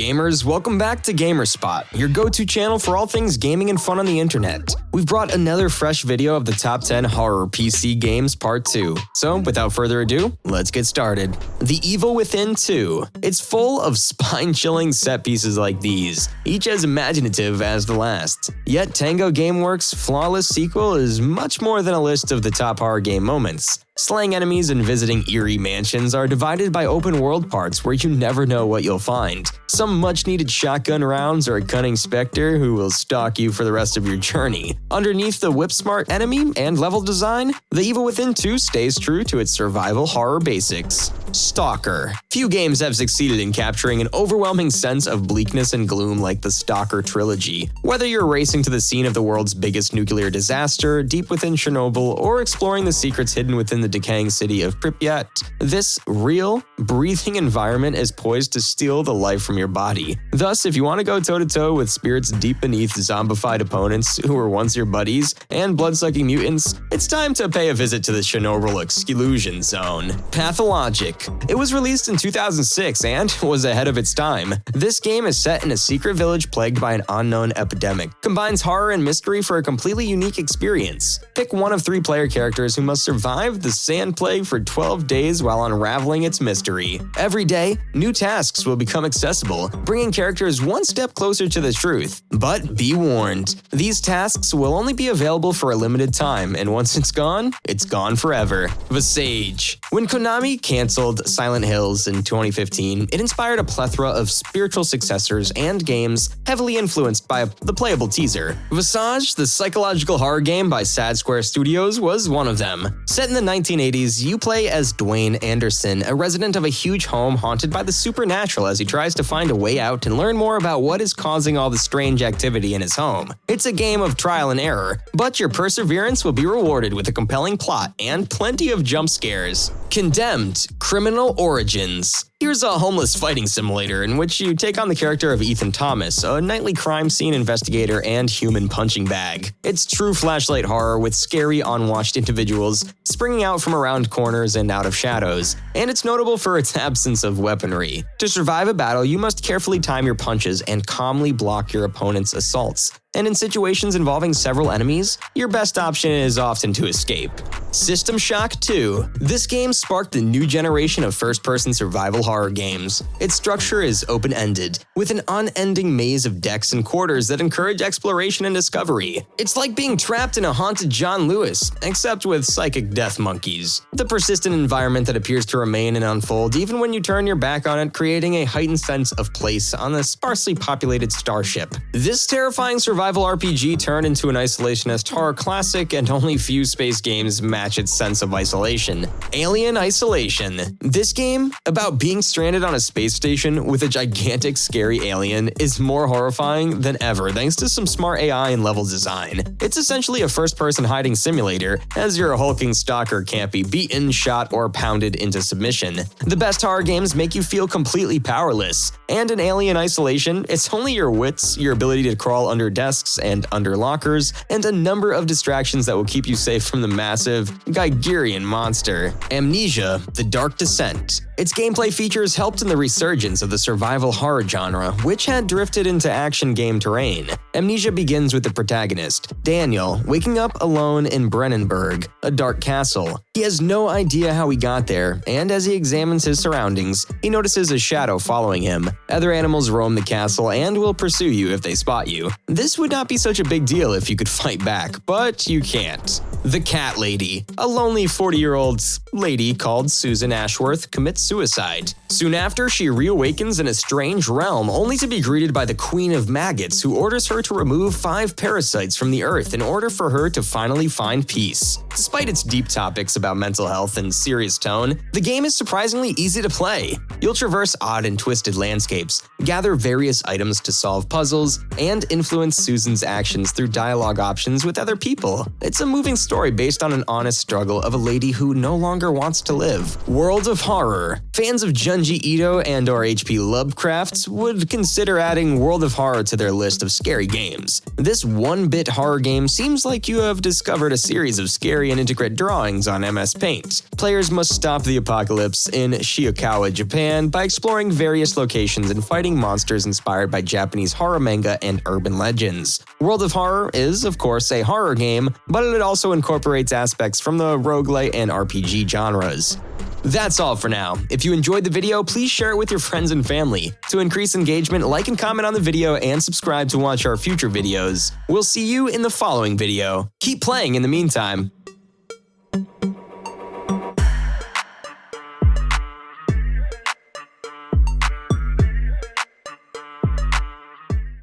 gamers, welcome back to GamerSpot, your go-to channel for all things gaming and fun on the internet. We've brought another fresh video of the top 10 horror PC games part 2. So, without further ado, let's get started. The Evil Within 2. It's full of spine-chilling set pieces like these, each as imaginative as the last. Yet Tango Gameworks' flawless sequel is much more than a list of the top horror game moments. Slaying enemies and visiting eerie mansions are divided by open-world parts where you never know what you'll find. Some much-needed shotgun rounds or a cunning specter who will stalk you for the rest of your journey. Underneath the whip-smart enemy and level design, The Evil Within 2 stays true to its survival horror basics. Stalker. Few games have succeeded in capturing an overwhelming sense of bleakness and gloom like the Stalker trilogy. Whether you're racing to the scene of the world's biggest nuclear disaster, deep within Chernobyl, or exploring the secrets hidden within the decaying city of Pripyat, this real, breathing environment is poised to steal the life from your body. Thus, if you want to go toe-to-toe with spirits deep beneath zombified opponents who were once your buddies and blood-sucking mutants, it's time to pay a visit to the Chernobyl exclusion zone. Pathologic. It was released in 2006 and was ahead of its time. This game is set in a secret village plagued by an unknown epidemic. Combines horror and mystery for a completely unique experience. Pick one of 3 player characters who must survive the sand plague for 12 days while unraveling its mystery. Every day, new tasks will become accessible, bringing characters one step closer to the truth. But be warned, these tasks will only be available for a limited time, and once it's gone forever. Visage. When Konami canceled Silent Hills in 2015, it inspired a plethora of spiritual successors and games heavily influenced by the playable teaser. Visage, the psychological horror game by Sad Square Studios, was one of them. Set in the 1980s, you play as Dwayne Anderson, a resident of a huge home haunted by the supernatural as he tries to find a way out and learn more about what is causing all the strange activity in his home. It's a game of trial and error, but your perseverance will be rewarded with a compelling plot and plenty of jump scares. Condemned. Criminal Origins. Here's a homeless fighting simulator in which you take on the character of Ethan Thomas, a nightly crime scene investigator and human punching bag. It's true flashlight horror with scary, unwatched individuals springing out from around corners and out of shadows, and it's notable for its absence of weaponry. To survive a battle, you must carefully time your punches and calmly block your opponent's assaults. And in situations involving several enemies, your best option is often to escape. System Shock 2. This game sparked a new generation of first-person survival horror games. Its structure is open-ended, with an unending maze of decks and quarters that encourage exploration and discovery. It's like being trapped in a haunted John Lewis, except with psychic death monkeys. The persistent environment that appears to remain and unfold even when you turn your back on it, creating a heightened sense of place on the sparsely populated starship. This terrifying survival RPG turned into an isolationist horror classic, and only few space games match its sense of isolation. Alien Isolation. This game, about being stranded on a space station with a gigantic scary alien, is more horrifying than ever thanks to some smart AI and level design. It's essentially a first-person hiding simulator, as your hulking stalker can't be beaten, shot, or pounded into submission. The best horror games make you feel completely powerless, and in Alien Isolation, it's only your wits, your ability to crawl under desks and under lockers, and a number of distractions that will keep you safe from the massive Geigerrian monster. Amnesia: The Dark Descent. Its gameplay features helped in the resurgence of the survival horror genre, which had drifted into action game terrain. Amnesia begins with the protagonist, Daniel, waking up alone in Brennenburg, a dark castle. He has no idea how he got there, and as he examines his surroundings, he notices a shadow following him. Other animals roam the castle and will pursue you if they spot you. This would not be such a big deal if you could fight back, but you can't. The Cat Lady. A lonely 40-year-old lady called Susan Ashworth commits suicide. Soon after, she reawakens in a strange realm, only to be greeted by the Queen of Maggots, who orders her to remove 5 parasites from the earth in order for her to finally find peace. Despite its deep topics about mental health and serious tone, the game is surprisingly easy to play. You'll traverse odd and twisted landscapes, gather various items to solve puzzles, and influence Susan's actions through dialogue options with other people. It's a moving story based on an honest struggle of a lady who no longer wants to live. World of Horror. Horror. Fans of Junji Ito and/or H.P. Lovecraft would consider adding World of Horror to their list of scary games. This 1-bit horror game seems like you have discovered a series of scary and intricate drawings on MS Paint. Players must stop the apocalypse in Shiokawa, Japan by exploring various locations and fighting monsters inspired by Japanese horror manga and urban legends. World of Horror is, of course, a horror game, but it also incorporates aspects from the roguelite and RPG genres. That's all for now. If you enjoyed the video, please share it with your friends and family. To increase engagement, like and comment on the video and subscribe to watch our future videos. We'll see you in the following video. Keep playing in the meantime.